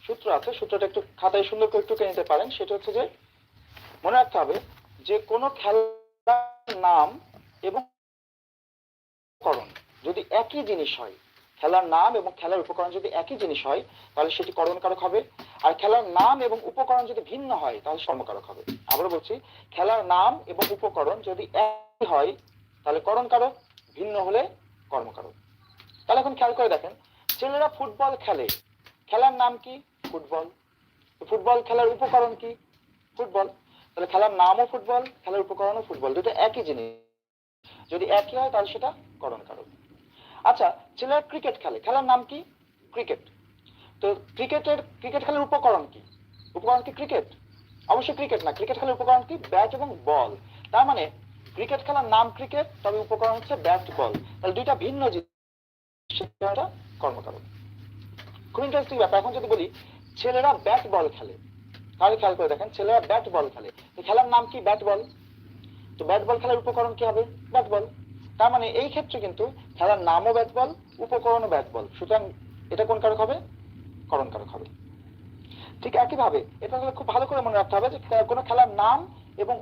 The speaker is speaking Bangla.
সূত্র আছে, সূত্রটা একটু খাতায় সুন্দর করে টুকে নিতে পারেন। সেটা হচ্ছে যে মনে রাখতে হবে যে কোনো খেলার নাম এবং উপকরণ যদি একই জিনিস হয়, খেলার নাম এবং খেলার উপকরণ যদি একই জিনিস হয় তাহলে সেটি করণকারক হবে। আর খেলার নাম এবং উপকরণ যদি ভিন্ন হয় তাহলে সমকারক হবে। আবারও বলছি, খেলার নাম এবং উপকরণ যদি একই হয় তাহলে করণকারক, ভিন্ন হলে কর্মকারক। তাহলে এখন খেয়াল করে দেখেন, ছেলেরা ফুটবল খেলে, খেলার নাম কি? ফুটবল। ফুটবল খেলার উপকরণ কি? ফুটবল। তাহলে খেলার নামও ফুটবল, খেলার উপকরণও ফুটবল, দুটো একই জিনিস। যদি একই হয় তাহলে সেটা করণকারক। আচ্ছা, ছেলেরা ক্রিকেট খেলে, খেলার নাম কি? ক্রিকেট। তো ক্রিকেট খেলার উপকরণ কি? উপকরণ কি ক্রিকেট? অবশ্যই ক্রিকেট না। ক্রিকেট খেলার উপকরণ কি? ব্যাট এবং বল। তার মানে ক্রিকেট খেলার নাম ক্রিকেট, তবে উপকরণ হচ্ছে ব্যাট বল। তাহলে দুইটা ভিন্ন জিনিস, সেটা কর্মকারক। খুব ইন্টারেস্টিং ব্যাপার। এখন যদি বলি ছেলেরা ব্যাট বল খেলে, তাহলে খেয়াল করে দেখেন, ছেলেরা ব্যাট বল খেলে, খেলার নাম কি? Bat ball. তো ব্যাট বল খেলার উপকরণ কি হবে? Bat ball. তার মানে এই ক্ষেত্রে কিন্তু খেলার নামও ব্যাট বল, উপকরণও ব্যাট বল, সুতরাং এটা কোন কারক হবে? করণ কারক হবে। ঠিক একইভাবে এটা খুব ভালো করে মনে রাখতে হবে যে কোনো খেলার নাম এবং